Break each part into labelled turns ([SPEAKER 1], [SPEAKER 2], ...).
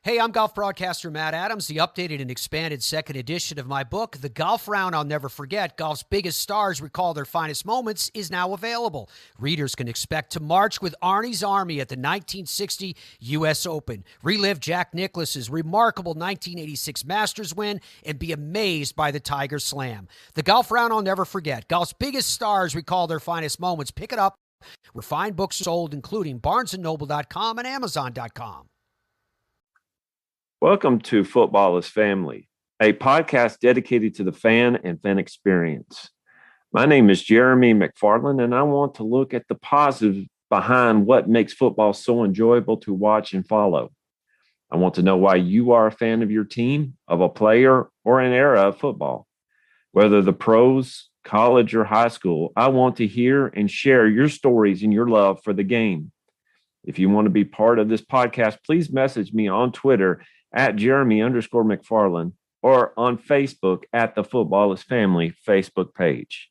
[SPEAKER 1] Hey, I'm golf broadcaster Matt Adams. The updated and expanded second edition of my book, The Golf Round I'll Never Forget, Golf's Biggest Stars Recall Their Finest Moments, is now available. Readers can expect to march with Arnie's Army at the 1960 U.S. Open, relive Jack Nicklaus's remarkable 1986 Masters win, and be amazed by the Tiger Slam. The Golf Round I'll Never Forget, Golf's Biggest Stars Recall Their Finest Moments. Pick it up where fine books are sold, including BarnesandNoble.com and Amazon.com.
[SPEAKER 2] Welcome to Football is Family, a podcast dedicated to the fan and fan experience. My name is Jeremy McFarlin, and I want to look at the positives behind what makes football so enjoyable to watch and follow. I want to know why you are a fan of your team, of a player, or an era of football. Whether the pros, college, or high school, I want to hear and share your stories and your love for the game. If you want to be part of this podcast, please message me on Twitter at Jeremy_McFarlin or on Facebook at the Football is Family Facebook page.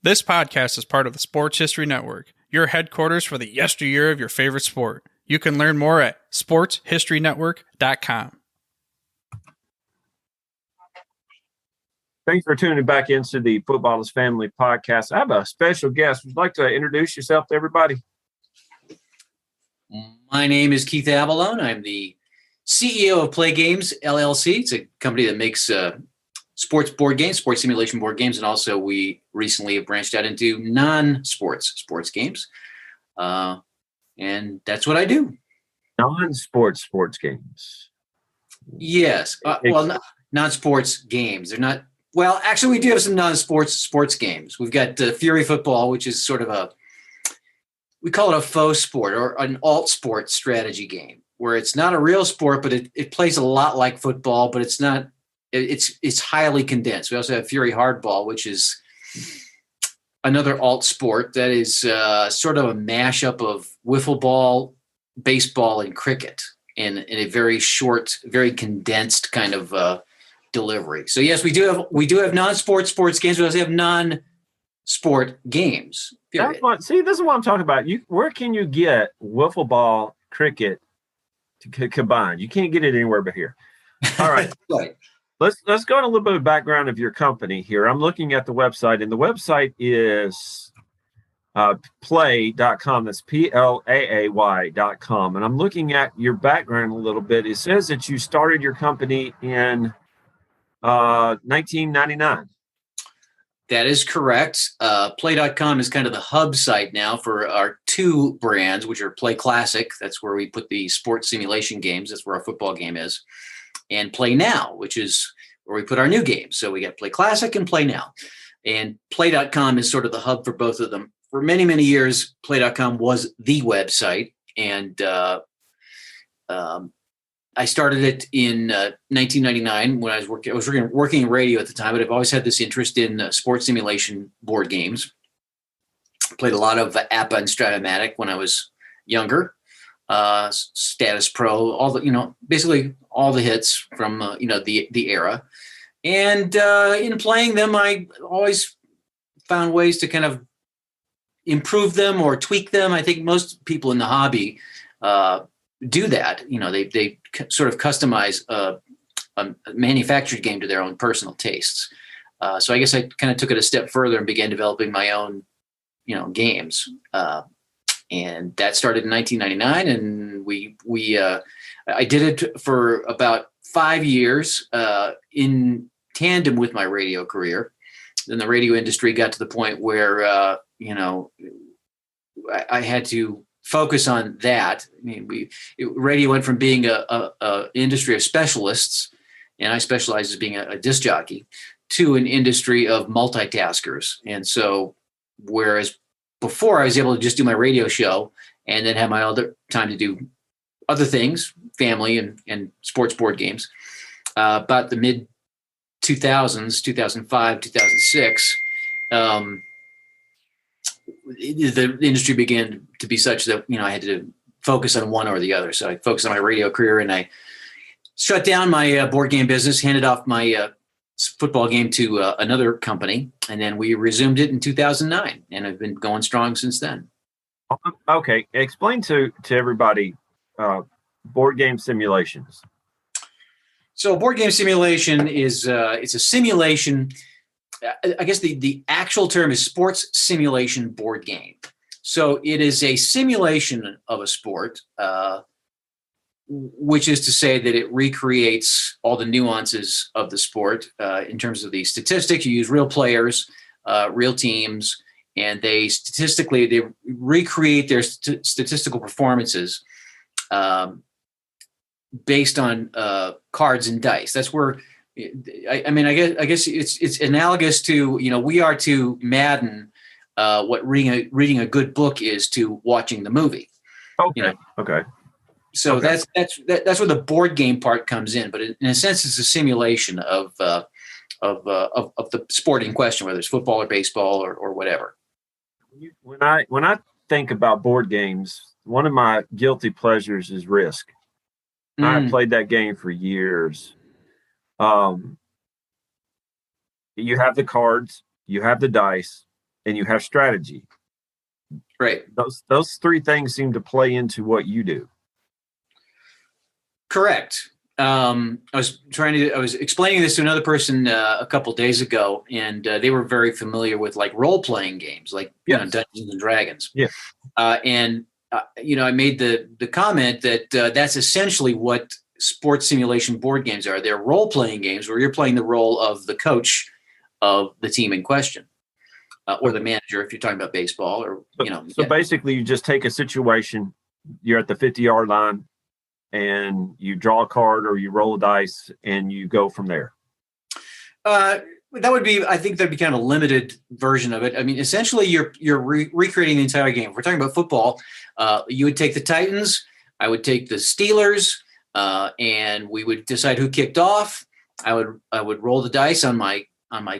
[SPEAKER 3] This podcast is part of the Sports History Network, your headquarters for the yesteryear of your favorite sport. You can learn more at sportshistorynetwork.com.
[SPEAKER 2] Thanks for tuning back into the Football is Family podcast. I have a special guest. Would you like to introduce yourself to everybody?
[SPEAKER 4] My name is Keith Avalone. I'm the CEO of Play Games, LLC. It's a company that makes sports board games, sports simulation board games, and also we recently have branched out into non-sports sports games. And that's what I do.
[SPEAKER 2] Non-sports games.
[SPEAKER 4] Yes. Non-sports games. They're not. Well, actually, we do have some non-sports sports games. We've got Fury Football, which is sort of we call it a faux sport or an alt sport strategy game, where it's not a real sport, but it plays a lot like football, but it's not. It's highly condensed. We also have Fury Hardball, which is another alt sport that is sort of a mashup of wiffle ball, baseball, and cricket in a very short, very condensed kind of delivery. So yes, we do have non-sport sports games. We also have non-sport games. Period.
[SPEAKER 2] This is what I'm talking about. Where can you get wiffle ball, cricket to combine? You can't get it anywhere but here. All right.
[SPEAKER 4] Right.
[SPEAKER 2] Let's go into a little bit of background of your company here. I'm looking at the website, and the website is play.com. That's PLAAY.com. And I'm looking at your background a little bit. It says that you started your company in 1999.
[SPEAKER 4] That is correct. Play.com is kind of the hub site now for our two brands, which are Play Classic. That's where we put the sports simulation games. That's where our football game is. And Play Now, which is where we put our new games. So we got Play Classic and Play Now. And Play.com is sort of the hub for both of them. For many, many years, Play.com was the website. And I started it in 1999 when I was working in radio at the time, but I've always had this interest in sports simulation board games. Played a lot of APA and Stratomatic when I was younger. Status Pro, basically all the hits from the era. And in playing them, I always found ways to kind of improve them or tweak them. I think most people in the hobby do that. They sort of customize a manufactured game to their own personal tastes. So I guess I kind of took it a step further and began developing my own, games. And that started in 1999, and I did it for about 5 years in tandem with my radio career. Then the radio industry got to the point where I had to focus on that. I mean, radio went from being a industry of specialists, and I specialized as being a disc jockey, to an industry of multitaskers. And so, whereas before I was able to just do my radio show and then have my other time to do other things, family and sports board games, about the mid 2000s, 2005, 2006, the industry began to be such that, I had to focus on one or the other. So I focused on my radio career, and I shut down my board game business, handed off my football game to another company, and then we resumed it in 2009, and I've been going strong since then.
[SPEAKER 2] Okay, explain to everybody board game simulations.
[SPEAKER 4] So board game simulation is it's a simulation. I guess the actual term is sports simulation board game. So it is a simulation of a sport, which is to say that it recreates all the nuances of the sport in terms of the statistics. You use real players, real teams, and they recreate their statistical performances based on cards and dice. That's where I guess it's analogous to we are to Madden what reading a good book is to watching the movie.
[SPEAKER 2] Okay. Okay.
[SPEAKER 4] So that's where the board game part comes in. But in a sense, it's a simulation of the sport in question, whether it's football or baseball or whatever.
[SPEAKER 2] When I think about board games, one of my guilty pleasures is Risk. I played that game for years. You have the cards, you have the dice, and you have strategy.
[SPEAKER 4] Right.
[SPEAKER 2] Those three things seem to play into what you do.
[SPEAKER 4] Correct. I was explaining this to another person a couple of days ago, and they were very familiar with like role-playing games, like Dungeons and Dragons.
[SPEAKER 2] Yeah.
[SPEAKER 4] I made the comment that that's essentially what sports simulation board games are. They're role-playing games where you're playing the role of the coach of the team in question, or the manager if you're talking about baseball, or
[SPEAKER 2] So basically, you just take a situation. You're at the 50-yard line, and you draw a card or you roll a dice, and you go from there.
[SPEAKER 4] That would be, I think that'd be kind of a limited version of it. I mean, essentially you're recreating the entire game. If we're talking about football, you would take the Titans, I would take the Steelers, and we would decide who kicked off. I would roll the dice on my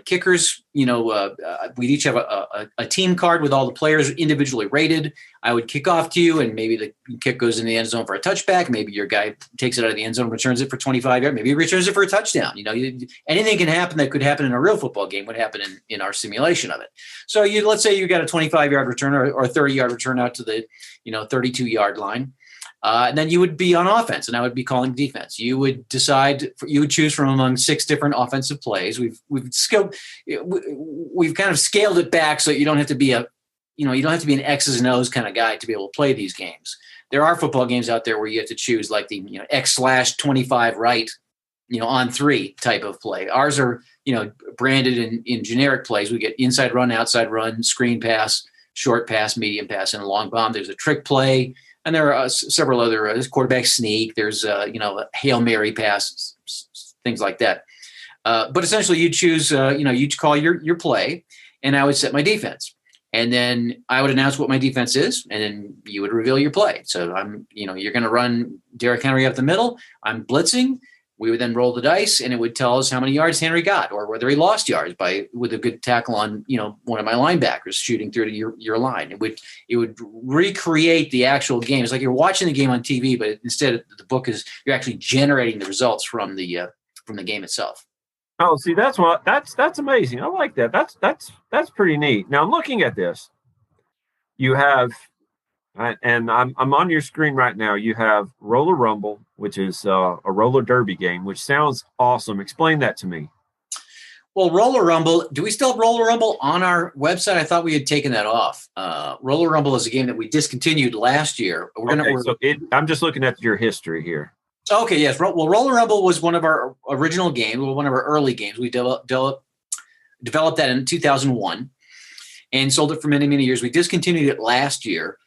[SPEAKER 4] kickers. We'd each have a team card with all the players individually rated. I would kick off to you, and maybe the kick goes in the end zone for a touchback. Maybe your guy takes it out of the end zone, returns it for 25 yards. Maybe he returns it for a touchdown. Anything can happen that could happen in a real football game would happen in our simulation of it. So let's say you got a 25-yard return or a 30-yard return out to the 32-yard line. And then you would be on offense, and I would be calling defense. You would choose from among 6 different offensive plays. We've kind of scaled it back so you don't have to be an X's and O's kind of guy to be able to play these games. There are football games out there where you have to choose like the X/25 right, on 3 type of play. Ours are branded in generic plays. We get inside run, outside run, screen pass, short pass, medium pass, and a long bomb. There's a trick play. And there are several other, there's quarterback sneak, there's, a Hail Mary pass, things like that. But essentially you'd choose, you'd call your play, and I would set my defense. And then I would announce what my defense is, and then you would reveal your play. So you're going to run Derrick Henry up the middle. I'm blitzing. We would then roll the dice, and it would tell us how many yards Henry got, or whether he lost yards with a good tackle on one of my linebackers shooting through to your line. It would recreate the actual game. It's like you're watching the game on TV, but instead the book is you're actually generating the results from the game itself.
[SPEAKER 2] Oh, see, that's amazing. I like that. That's pretty neat. Now I'm looking at this. You have. And I'm on your screen right now. You have Roller Rumble, which is a roller derby game, which sounds awesome. Explain that to me.
[SPEAKER 4] Well, Roller Rumble, do we still have Roller Rumble on our website? I thought we had taken that off. Roller Rumble is a game that we discontinued last year.
[SPEAKER 2] I'm just looking at your history here.
[SPEAKER 4] Okay, yes. Well, Roller Rumble was one of our original games, one of our early games. We developed that in 2001 and sold it for many, many years. We discontinued it last year.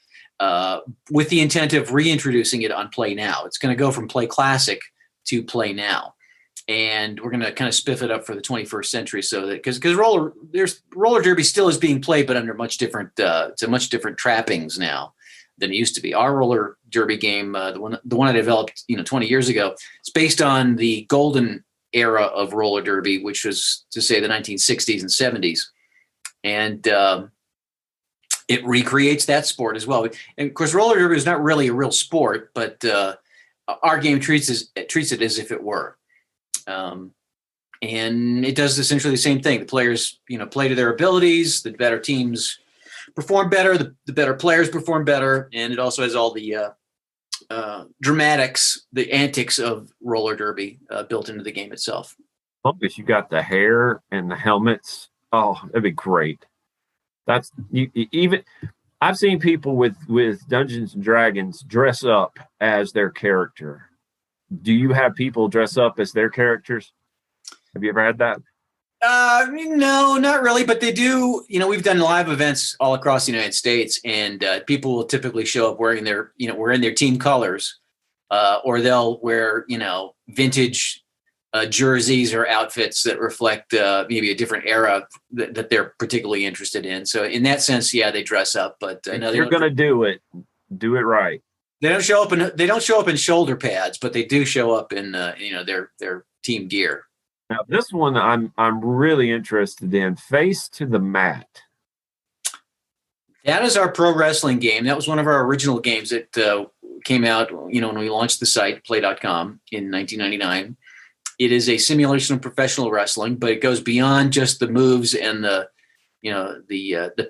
[SPEAKER 4] With the intent of reintroducing it on Play Now. It's going to go from Play Classic to Play Now. And we're going to kind of spiff it up for the 21st century so that because roller derby still is being played, but under much different trappings now than it used to be. Our roller derby game, the one I developed 20 years ago, it's based on the golden era of roller derby, which was to say the 1960s and 70s. And it recreates that sport as well. And of course, roller derby is not really a real sport, but our game treats it as if it were. And it does essentially the same thing. The players, play to their abilities. The better teams perform better, the better players perform better, and it also has all the dramatics, the antics of roller derby built into the game itself.
[SPEAKER 2] As long as you got the hair and the helmets, oh, that'd be great. That's even. I've seen people with Dungeons and Dragons dress up as their character. Do you have people dress up as their characters? Have you ever had that?
[SPEAKER 4] No, not really, but they do. We've done live events all across the United States, and people will typically show up wearing wearing their team colors, or they'll wear, vintage jerseys or outfits that reflect maybe a different era that they're particularly interested in. So in that sense, yeah, they dress up. But
[SPEAKER 2] if you're going to do it right.
[SPEAKER 4] They don't show up in shoulder pads, but they do show up in their team gear.
[SPEAKER 2] Now this one I'm really interested in. Face to the Mat.
[SPEAKER 4] That is our pro wrestling game. That was one of our original games that came out, when we launched the site play.com in 1999. It is a simulation of professional wrestling, but it goes beyond just the moves and the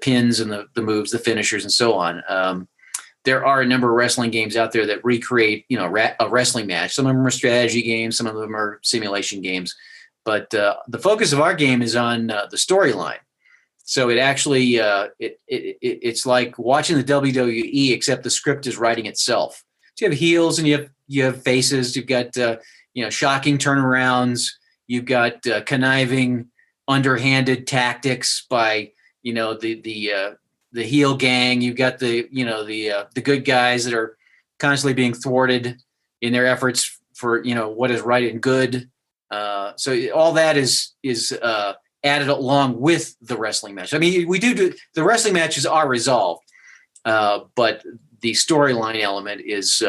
[SPEAKER 4] pins and the moves, the finishers, and so on. There are a number of wrestling games out there that recreate, a wrestling match. Some of them are strategy games, some of them are simulation games. But the focus of our game is on the storyline. So it actually it's like watching the WWE, except the script is writing itself. So you have heels and you have faces. You've got shocking turnarounds. You've got conniving, underhanded tactics by the heel gang. You've got the good guys that are constantly being thwarted in their efforts for what is right and good. So all that is added along with the wrestling match. I mean, we do the wrestling matches are resolved, but the storyline element is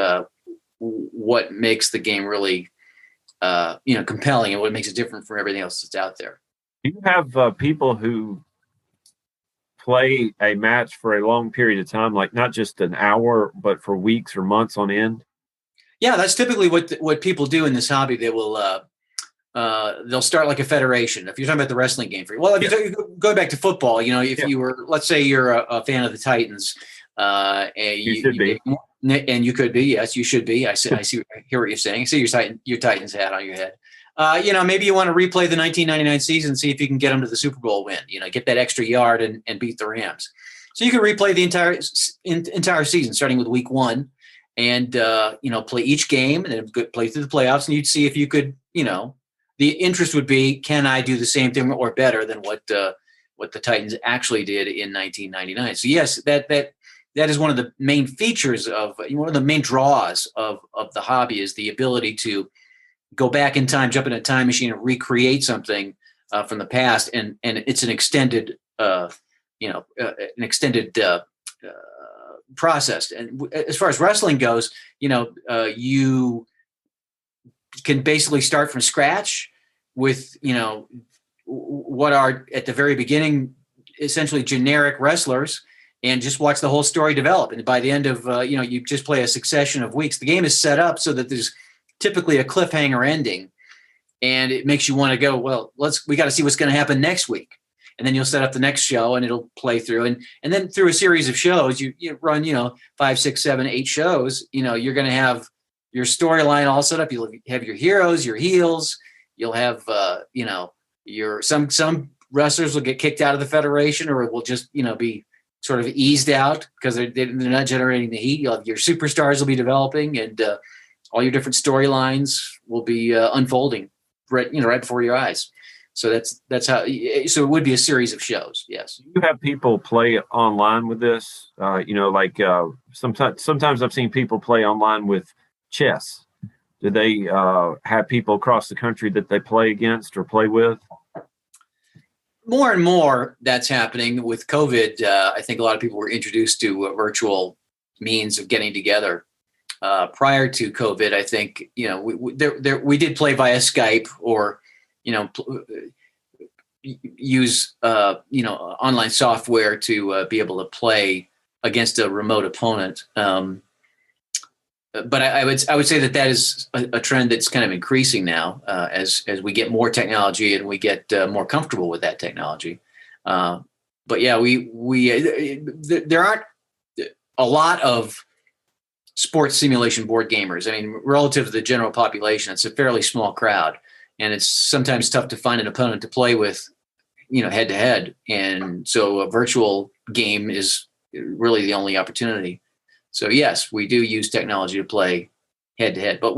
[SPEAKER 4] what makes the game really compelling and what makes it different from everything else that's out there.
[SPEAKER 2] Do you have people who play a match for a long period of time, like not just an hour, but for weeks or months on end?
[SPEAKER 4] Yeah, that's typically what people do in this hobby. They will they'll start like a federation. If you're talking about the wrestling game, you go back to football, if you were, let's say you're a fan of the Titans, and
[SPEAKER 2] you should be.
[SPEAKER 4] And you could be, yes, you should be. I hear what you're saying. I see your Titans hat on your head. Maybe you want to replay the 1999 season, see if you can get them to the Super Bowl win. Get that extra yard and beat the Rams. So you can replay the entire season, starting with week 1, and play each game, and then play through the playoffs, and you'd see if you could. The interest would be, can I do the same thing or better than what the Titans actually did in 1999? So yes, that is one of the main features of one of the main draws of the hobby is the ability to go back in time, jump in a time machine, and recreate something from the past, and it's an extended process. And as far as wrestling goes, you can basically start from scratch with what are at the very beginning essentially generic wrestlers, and just watch the whole story develop. And by the end of, you just play a succession of weeks. The game is set up so that there's typically a cliffhanger ending, and it makes you want to go, well, we got to see what's going to happen next week. And then you'll set up the next show and it'll play through. And then through a series of shows, you run, 5, 6, 7, 8 shows, you're going to have your storyline all set up. You'll have your heroes, your heels. You'll have, some wrestlers will get kicked out of the federation, or will just, be sort of eased out because they're not generating the heat. You'll have your superstars will be developing, and all your different storylines will be unfolding right before your eyes. So that's how. So it would be a series of shows. Yes.
[SPEAKER 2] You have people play online with this. Sometimes I've seen people play online with chess. Do they have people across the country that they play against or play with?
[SPEAKER 4] More and more that's happening with COVID. I think a lot of people were introduced to virtual means of getting together. Prior to COVID, I think, we did play via Skype or, use, online software to be able to play against a remote opponent. But I would say that is a trend that's kind of increasing now as we get more technology and we get more comfortable with that technology. but yeah, there aren't a lot of sports simulation board gamers. I mean, relative to the general population, it's a fairly small crowd, and it's sometimes tough to find an opponent to play with, head to head. And so a virtual game is really the only opportunity. So yes, we do use technology to play head to head, but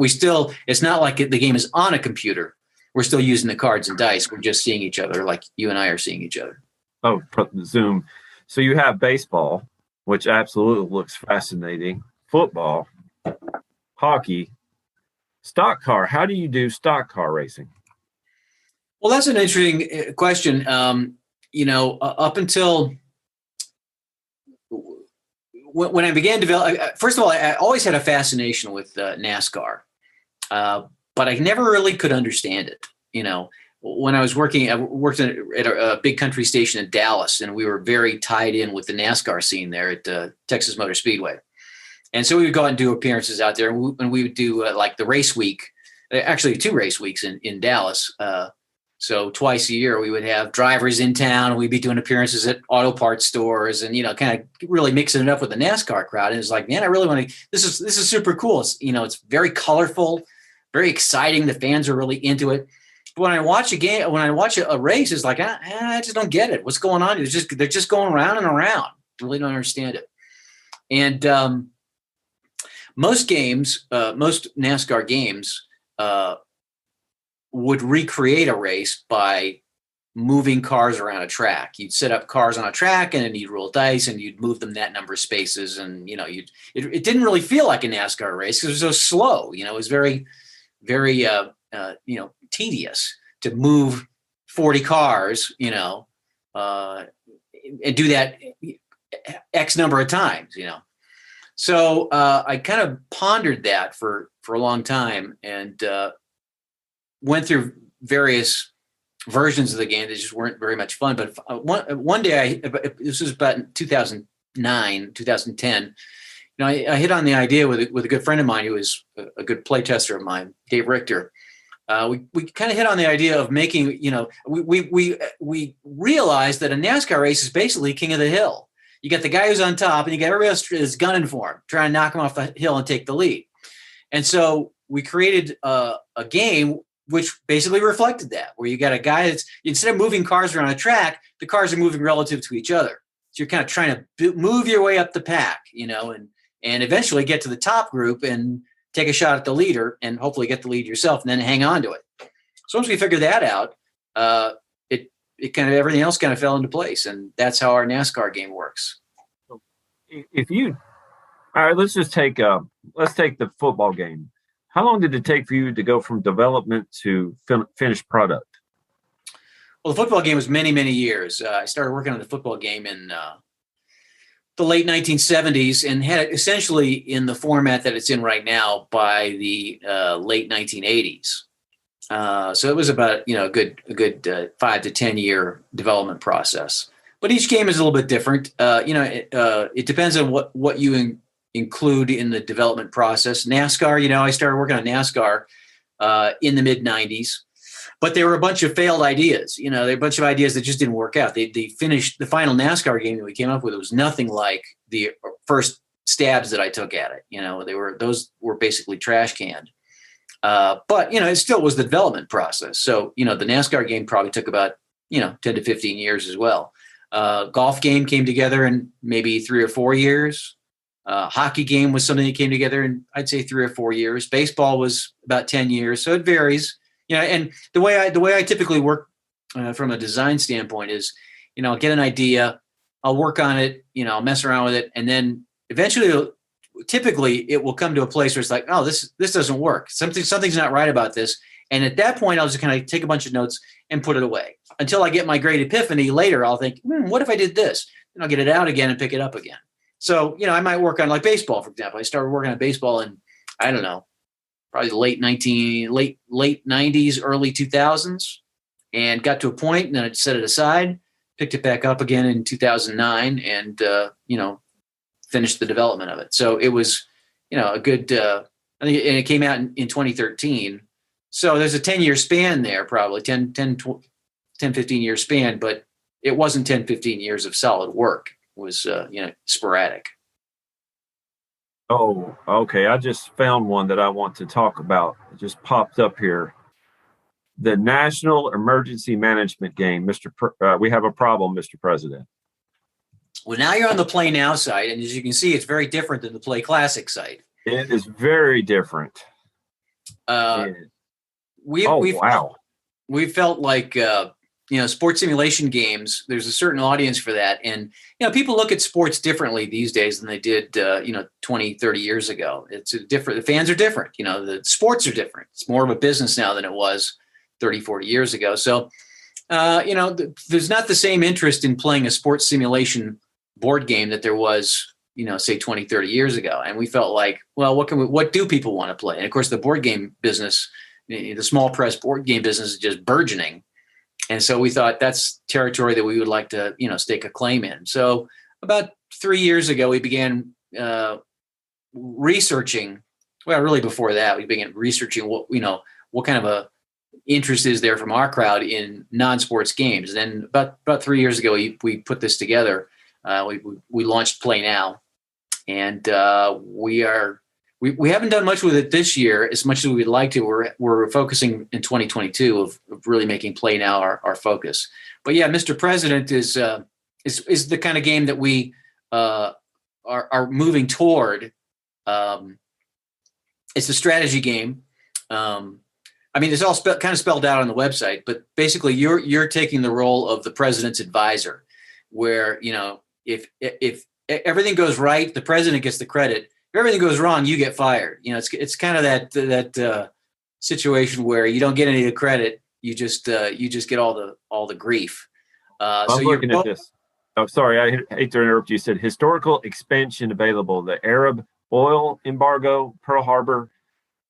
[SPEAKER 4] it's not like the game is on a computer. We're still using the cards and dice. We're just seeing each other like you and I are seeing each other.
[SPEAKER 2] Oh, Zoom. So you have baseball, which absolutely looks fascinating. Football, hockey, stock car. How do you do stock car racing?
[SPEAKER 4] Well, that's an interesting question. Up until when I began developing, first of all, I always had a fascination with NASCAR, but I never really could understand it. When I worked at a big country station in Dallas, and we were very tied in with the NASCAR scene there at Texas Motor Speedway. And so we would go out and do appearances out there, and we would do like the race week, actually 2 race weeks in Dallas. So twice a year we would have drivers in town. We'd be doing appearances at auto parts stores, and kind of really mixing it up with the NASCAR crowd. And it's like, man, I really want to. This is super cool. It's it's very colorful, very exciting. The fans are really into it. But when I watch a race, it's like I just don't get it. What's going on? They're just going around and around. I really don't understand it. And most NASCAR games would recreate a race by moving cars around a track. You'd set up cars on a track, and then you'd roll dice, and you'd move them that number of spaces. And it didn't really feel like a NASCAR race because it was so slow. It was very, very tedious to move 40 cars. And do that X number of times. So I kind of pondered that for a long time, and went through various versions of the game that just weren't very much fun. But one day, this was about 2009, 2010, I hit on the idea with a good friend of mine who was a good play tester of mine, Dave Richter. We kind of hit on the idea of making, we realized that a NASCAR race is basically king of the hill. You got the guy who's on top, and you got everybody else is gunning for him, trying to knock him off the hill and take the lead. And so we created a game which basically reflected that, where you got a guy that's, instead of moving cars around a track, the cars are moving relative to each other. So you're kind of trying to move your way up the pack, and eventually get to the top group and take a shot at the leader and hopefully get the lead yourself and then hang on to it. So once we figured that out, it kind of, everything else kind of fell into place. And that's how our NASCAR game works.
[SPEAKER 2] All right, let's take the football game. How long did it take for you to go from development to finished product?
[SPEAKER 4] Well, the football game was many, many years. I started working on the football game in the late 1970s and had it essentially in the format that it's in right now by the late 1980s. So it was about a good 5 to 10 year development process. But each game is a little bit different. It depends on what you include in the development process. NASCAR, I started working on NASCAR in the mid 90s, but there were a bunch of failed ideas. There were a bunch of ideas that just didn't work out. They finished the final NASCAR game that we came up with. It was nothing like the first stabs that I took at it. Those were basically trash canned. But it still was the development process. So, the NASCAR game probably took about, 10 to 15 years as well. Golf game came together in maybe 3 or 4 years. Hockey game was something that came together in, I'd say, 3 or 4 years. Baseball was about 10 years. So it varies, and the way I typically work from a design standpoint is, I'll get an idea, I'll work on it, I'll mess around with it. And then eventually, typically it will come to a place where it's like, oh, this doesn't work. Something's not right about this. And at that point, I'll just kind of take a bunch of notes and put it away until I get my great epiphany. Later, I'll think, what if I did this? And I'll get it out again and pick it up again. So, I might work on like baseball, for example. I started working on baseball in, I don't know, probably the late 90s, early 2000s, and got to a point, and then I set it aside, picked it back up again in 2009, and, finished the development of it. So it was, a good, I think, and it came out in 2013. So there's a 10-year span there, probably 10, 15 year span, but it wasn't 10, 15 years of solid work. It was, sporadic.
[SPEAKER 2] Oh, okay. I just found one that I want to talk about. It just popped up here. The National Emergency Management Game. We have a problem, Mr. President.
[SPEAKER 4] Well, now you're on the Play Now site, and as you can see, it's very different than the Play Classic site.
[SPEAKER 2] It is very different.
[SPEAKER 4] Wow. We felt like, sports simulation games, there's a certain audience for that. And, people look at sports differently these days than they did, 20, 30 years ago. It's different. The fans are different. The sports are different. It's more of a business now than it was 30, 40 years ago. So, there's not the same interest in playing a sports simulation board game that there was, say 20, 30 years ago. And we felt like, well, what do people want to play? And of course, the board game business, the small press board game business is just burgeoning. And so we thought that's territory that we would like to, stake a claim in. So about 3 years ago, we began researching. Well, really before that, we began researching what kind of a interest is there from our crowd in non-sports games. And then about 3 years ago, we put this together. We launched Play Now, and we haven't done much with it this year as much as we'd like to. We're focusing in 2022 of really making Play Now our focus. But yeah, Mr. President is the kind of game that we are moving toward. It's a strategy game. It's all kind of spelled out on the website, but basically you're taking the role of the president's advisor, where if everything goes right, the president gets the credit. If everything goes wrong, you get fired. It's kind of that situation where you don't get any of the credit. You just get all the grief.
[SPEAKER 2] I'm looking at this. Oh, sorry, I hate to interrupt you. You said historical expansion available: the Arab oil embargo, Pearl Harbor,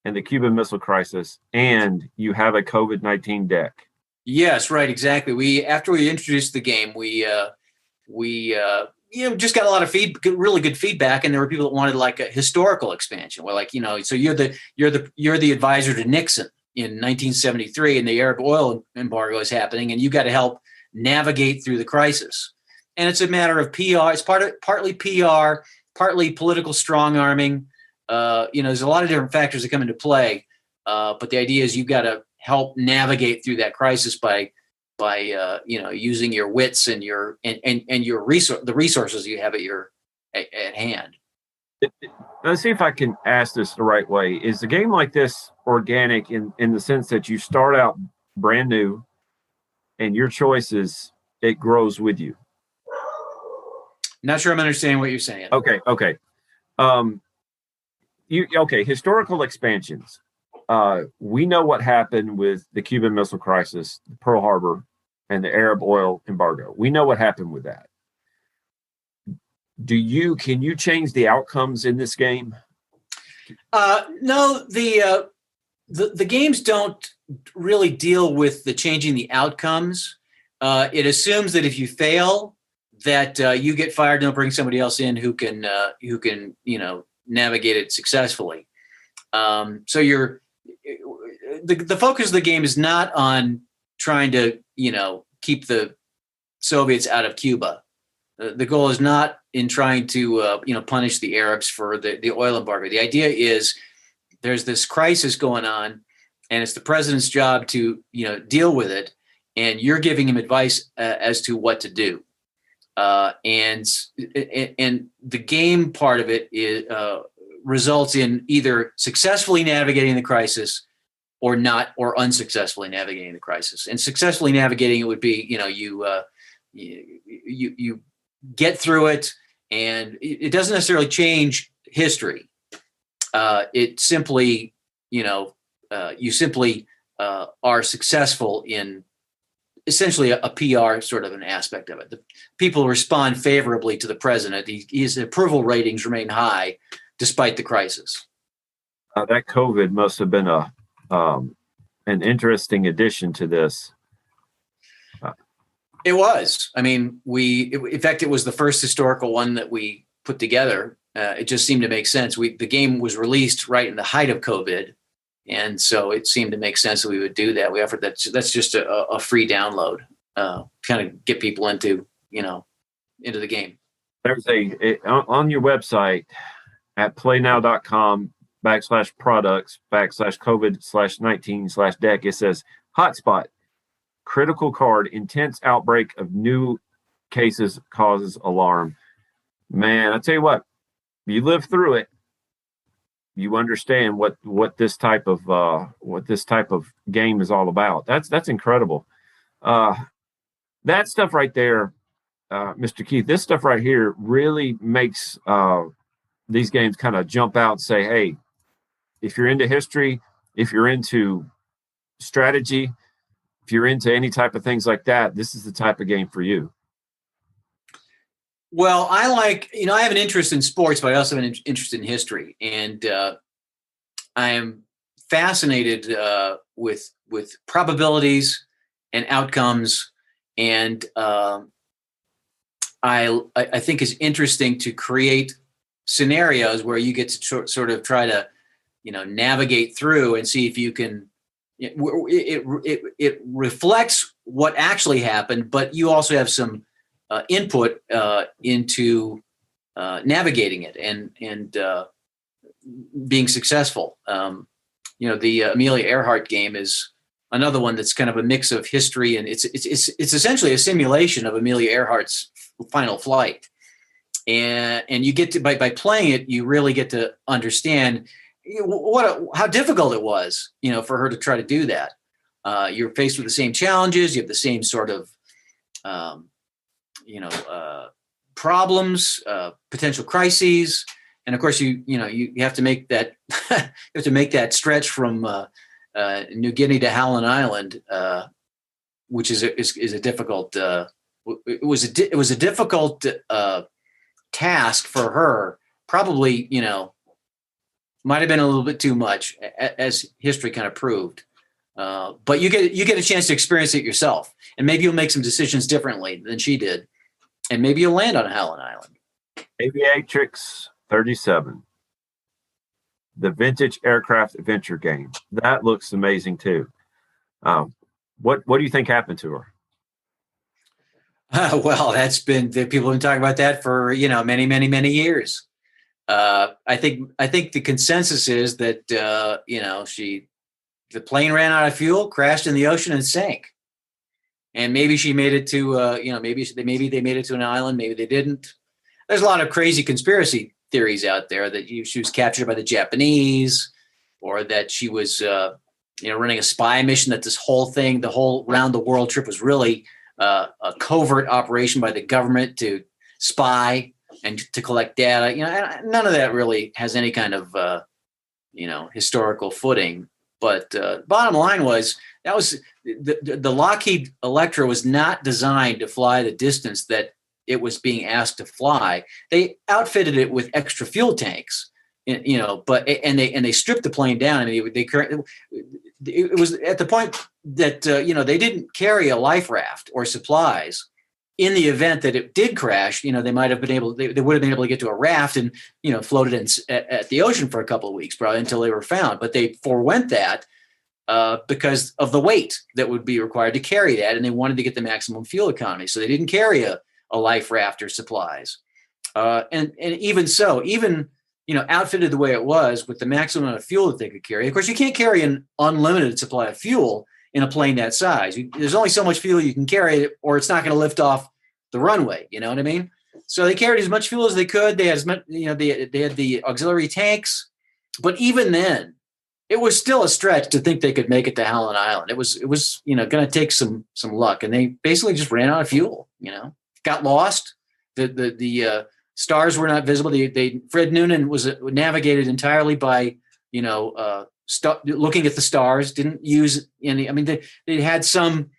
[SPEAKER 2] and the Cuban Missile Crisis, and you have a COVID-19 deck.
[SPEAKER 4] Yes, right, exactly. After we introduced the game, we just got a lot of really good feedback, and there were people that wanted like a historical expansion. We're like, so you're the advisor to Nixon in 1973, and the Arab oil embargo is happening, and you got to help navigate through the crisis. And it's a matter of PR. It's partly PR, partly political strong arming. There's a lot of different factors that come into play, but the idea is you've got to help navigate through that crisis by using your wits and your the resources you have at hand.
[SPEAKER 2] Let's see if I can ask this the right way. Is the game like this organic in the sense that you start out brand new, and your choices, it grows with you?
[SPEAKER 4] Not sure I'm understanding what you're saying.
[SPEAKER 2] Okay. Historical expansions. We know what happened with the Cuban Missile Crisis, Pearl Harbor, and the Arab oil embargo. We know what happened with that. Can you change the outcomes in this game?
[SPEAKER 4] No, the games don't really deal with the changing the outcomes. It assumes that if you fail, that you get fired and they'll bring somebody else in who can navigate it successfully. So the focus of the game is not on trying to keep the Soviets out of Cuba. The goal is not in trying to punish the Arabs for the oil embargo. The idea is there's this crisis going on, and it's the president's job to deal with it, and you're giving him advice as to what to do. And the game part of it is results in either successfully navigating the crisis or unsuccessfully navigating the crisis. And successfully navigating it would be, you get through it, and it doesn't necessarily change history. It simply, you simply are successful in essentially a PR sort of an aspect of it. The people respond favorably to the president. His approval ratings remain high despite the crisis.
[SPEAKER 2] That COVID must have been an interesting addition to this.
[SPEAKER 4] It was. I mean, in fact, it was the first historical one that we put together. It just seemed to make sense. The game was released right in the height of COVID, and so it seemed to make sense that we would do that. We offered that's just a free download. kind of get people into the game.
[SPEAKER 2] There's on your website at playnow.com/products/COVID/19/deck. It says hotspot, critical card, intense outbreak of new cases causes alarm. Man, I tell you what, you live through it, you understand what this type of game is all about. That's incredible. That stuff right there, Mr. Keith, this stuff right here really makes these games kind of jump out and say, hey, if you're into history, if you're into strategy, if you're into any type of things like that, this is the type of game for you.
[SPEAKER 4] Well, I have an interest in sports, but I also have an interest in history. And I am fascinated with probabilities and outcomes. And I think it's interesting to create scenarios where you get to sort of try to, navigate through and see if you can. It reflects what actually happened, but you also have some input into navigating it and being successful. The Amelia Earhart game is another one that's kind of a mix of history, and it's essentially a simulation of Amelia Earhart's final flight. And you get to by playing it, you really get to understand how difficult it was, for her to try to do that. You're faced with the same challenges. You have the same sort of problems, potential crises, and of course you have to make that stretch from New Guinea to Howland Island, which is a difficult. It was a difficult task for her. Probably might have been a little bit too much, as history kind of proved. But you get a chance to experience it yourself, and maybe you'll make some decisions differently than she did, and maybe you'll land on Howland Island.
[SPEAKER 2] Aviatrix 37, the vintage aircraft adventure game. That looks amazing too. What do you think happened to her?
[SPEAKER 4] Well, people have been talking about that for many, many, many years. I think the consensus is that the plane ran out of fuel, crashed in the ocean, and sank. And maybe she made it to maybe they made it to an island, maybe they didn't. There's a lot of crazy conspiracy theories out there that she was captured by the Japanese, or that she was running a spy mission. That this whole thing, the whole round the world trip, was really a covert operation by the government to spy and to collect data. And none of that really has any kind of historical footing. But bottom line was that was the Lockheed Electra was not designed to fly the distance that it was being asked to fly. They outfitted it with extra fuel tanks, but they stripped the plane down. I mean, it was at the point that they didn't carry a life raft or supplies. In the event that it did crash, they might have been able. They would have been able to get to a raft and floated at the ocean for a couple of weeks, probably until they were found. But they forewent that because of the weight that would be required to carry that, and they wanted to get the maximum fuel economy, so they didn't carry a life raft or supplies. And even so, outfitted the way it was with the maximum amount of fuel that they could carry. Of course, you can't carry an unlimited supply of fuel in a plane that size. There's only so much fuel you can carry, or it's not going to lift off the runway. You know what I mean? So they carried as much fuel as they could. They had as much, they had the auxiliary tanks, but even then, it was still a stretch to think they could make it to Howland Island. It was going to take some luck, and they basically just ran out of fuel. Got lost. The stars were not visible. Fred Noonan was navigated entirely by looking at the stars. Didn't use any. I mean, they had some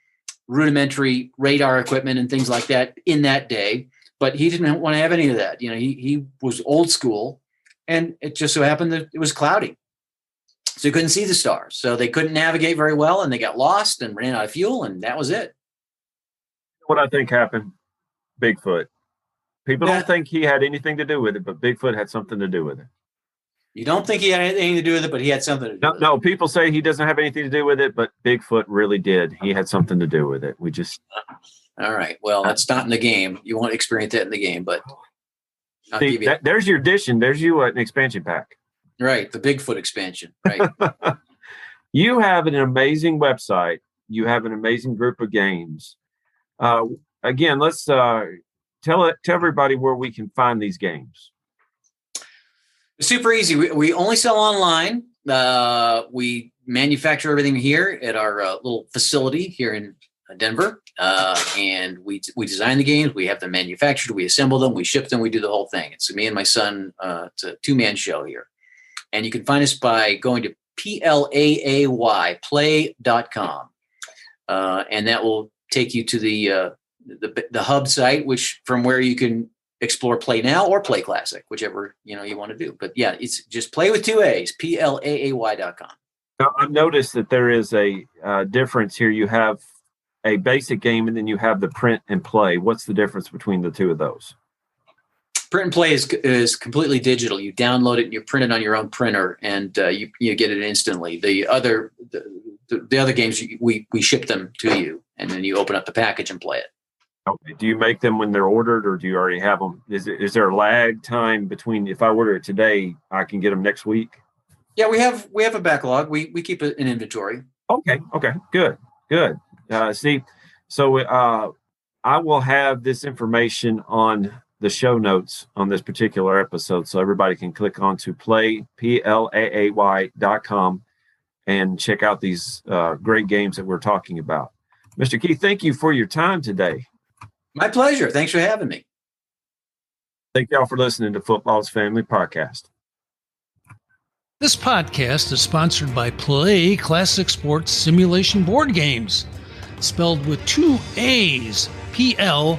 [SPEAKER 4] rudimentary radar equipment and things like that in that day, but he didn't want to have any of that. He was old school, and it just so happened that it was cloudy, so you couldn't see the stars. So they couldn't navigate very well, and they got lost and ran out of fuel, and that was it.
[SPEAKER 2] What I think happened, Bigfoot. People don't think he had anything to do with it, but Bigfoot had something to do with it.
[SPEAKER 4] You don't think he had anything to do with it, but he had something to do with it.
[SPEAKER 2] No, people say he doesn't have anything to do with it, but Bigfoot really did. He had something to do with it. We just.
[SPEAKER 4] All right. Well, that's not in the game. You won't experience that in the game, but
[SPEAKER 2] there's your addition. There's you an expansion pack.
[SPEAKER 4] Right. The Bigfoot expansion. Right.
[SPEAKER 2] You have an amazing website. You have an amazing group of games. Again, let's tell everybody where we can find these games.
[SPEAKER 4] Super easy. We only sell online. We manufacture everything here at our little facility here in Denver. And we design the games. We have them manufactured. We assemble them. We ship them. We do the whole thing. It's me and my son. It's a 2-man show here. And you can find us by going to play.com. And that will take you to the hub site, which from where you can explore Play Now or Play Classic, whichever you want to do. But yeah, it's just play with 2 A's, plaay.com.
[SPEAKER 2] Now, I've noticed that there is a difference here. You have a basic game, and then you have the print and play. What's the difference between the two of those?
[SPEAKER 4] Print and play is completely digital. You download it and you print it on your own printer, and you get it instantly. The other games we ship them to you, and then you open up the package and play it.
[SPEAKER 2] Okay. Do you make them when they're ordered, or do you already have them? Is there a lag time between if I order it today, I can get them next week?
[SPEAKER 4] Yeah, we have a backlog. We keep an inventory.
[SPEAKER 2] Okay. Good. So I will have this information on the show notes on this particular episode, so everybody can click on to plaay.com and check out these great games that we're talking about. Mr. Keith, thank you for your time today.
[SPEAKER 4] My pleasure. Thanks for having me.
[SPEAKER 2] Thank y'all for listening to Football's Family Podcast.
[SPEAKER 5] This podcast is sponsored by Play Classic Sports Simulation Board Games, spelled with 2 A's, Plaay.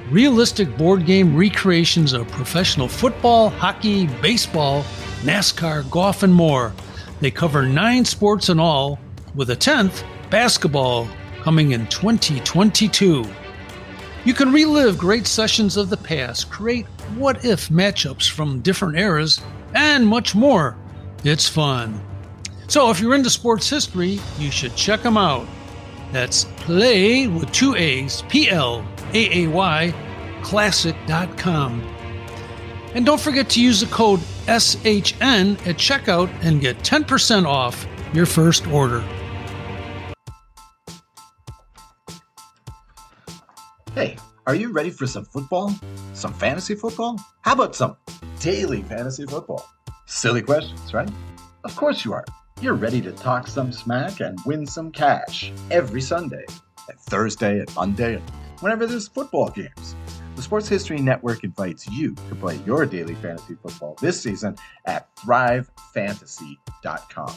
[SPEAKER 5] Realistic board game recreations of professional football, hockey, baseball, NASCAR, golf, and more. They cover 9 sports in all, with a 10th, basketball, coming in 2022. You can relive great sessions of the past, create what-if matchups from different eras, and much more. It's fun. So if you're into sports history, you should check them out. That's play with 2 A's, Plaay, classic.com. And don't forget to use the code SHN at checkout and get 10% off your first order.
[SPEAKER 6] Hey, are you ready for some football? Some fantasy football? How about some daily fantasy football? Silly questions, right? Of course you are. You're ready to talk some smack and win some cash every Sunday, and Thursday, and Monday, and whenever there's football games. The Sports History Network invites you to play your daily fantasy football this season at thrivefantasy.com.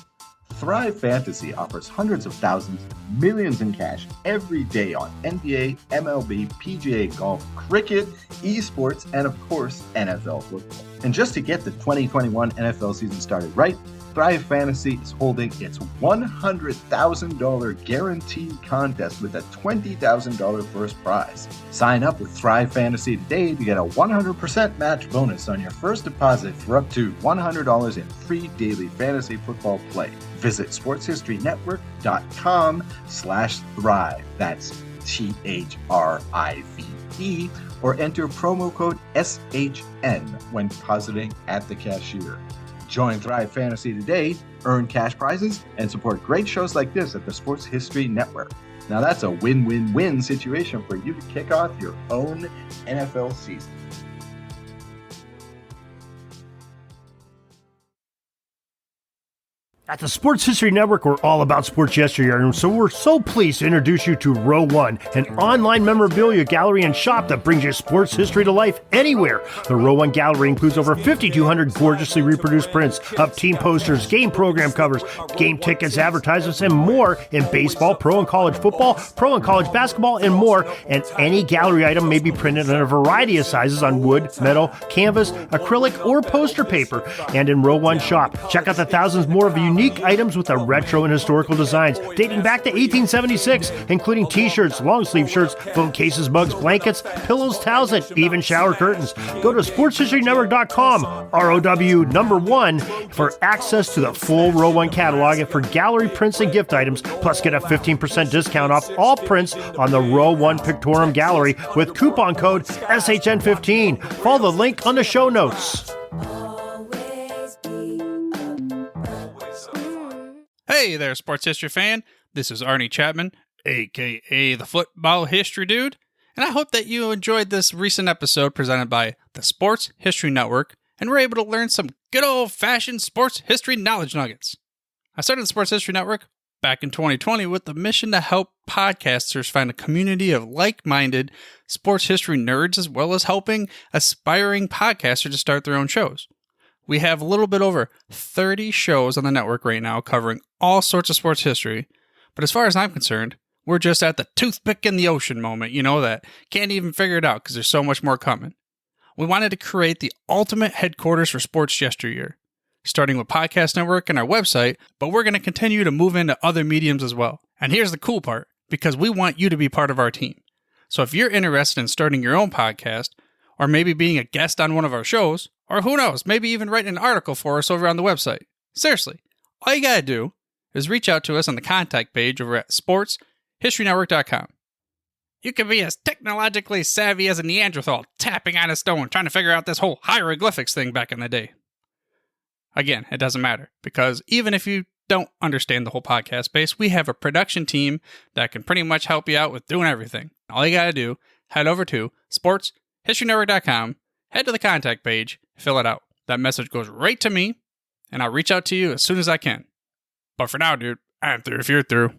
[SPEAKER 6] Thrive Fantasy offers hundreds of thousands, millions in cash every day on NBA, MLB, PGA golf, cricket, esports, and of course, NFL football. And just to get the 2021 NFL season started right, Thrive Fantasy is holding its $100,000 guaranteed contest with a $20,000 first prize. Sign up with Thrive Fantasy today to get a 100% match bonus on your first deposit for up to $100 in free daily fantasy football play. Visit sportshistorynetwork.com/thrive. That's THRIVE, or enter promo code SHN when depositing at the cashier. Join Thrive Fantasy today, earn cash prizes, and support great shows like this at the Sports History Network. Now that's a win-win-win situation for you to kick off your own NFL season.
[SPEAKER 7] At the Sports History Network, we're all about sports yesteryear, and so we're so pleased to introduce you to Row One, an online memorabilia gallery and shop that brings your sports history to life anywhere. The Row One gallery includes over 5,200 gorgeously reproduced prints of team posters, game program covers, game tickets, advertisements, and more in baseball, pro and college football, pro and college basketball, and more. And any gallery item may be printed in a variety of sizes on wood, metal, canvas, acrylic, or poster paper. And in Row One shop, check out the thousands more of unique unique items with the retro and historical designs dating back to 1876, including t-shirts, long-sleeve shirts, phone cases, mugs, blankets, pillows, towels, and even shower curtains. Go to sportshistorynetwork.com, ROW1, for access to the full Row 1 catalog and for gallery prints and gift items, plus get a 15% discount off all prints on the Row 1 Pictorum Gallery with coupon code SHN15. Follow the link on the show notes.
[SPEAKER 3] Hey there, sports history fan. This is Arnie Chapman, aka the Football History Dude, and I hope that you enjoyed this recent episode presented by the Sports History Network and were able to learn some good old-fashioned sports history knowledge nuggets. I started the Sports History Network back in 2020 with the mission to help podcasters find a community of like-minded sports history nerds, as well as helping aspiring podcasters to start their own shows. We have a little bit over 30 shows on the network right now covering all sorts of sports history, but as far as I'm concerned, we're just at the toothpick in the ocean moment, that can't even figure it out because there's so much more coming. We wanted to create the ultimate headquarters for sports yesteryear, starting with Podcast Network and our website, but we're going to continue to move into other mediums as well. And here's the cool part, because we want you to be part of our team. So if you're interested in starting your own podcast, or maybe being a guest on one of our shows, or who knows, maybe even writing an article for us over on the website. Seriously, all you gotta do is reach out to us on the contact page over at sportshistorynetwork.com. You can be as technologically savvy as a Neanderthal tapping on a stone trying to figure out this whole hieroglyphics thing back in the day. Again, it doesn't matter, because even if you don't understand the whole podcast space, we have a production team that can pretty much help you out with doing everything. All you gotta do, head over to sportshistorynetwork.com, head to the contact page, fill it out. That message goes right to me, and I'll reach out to you as soon as I can. But for now, dude, I'm through if you're through.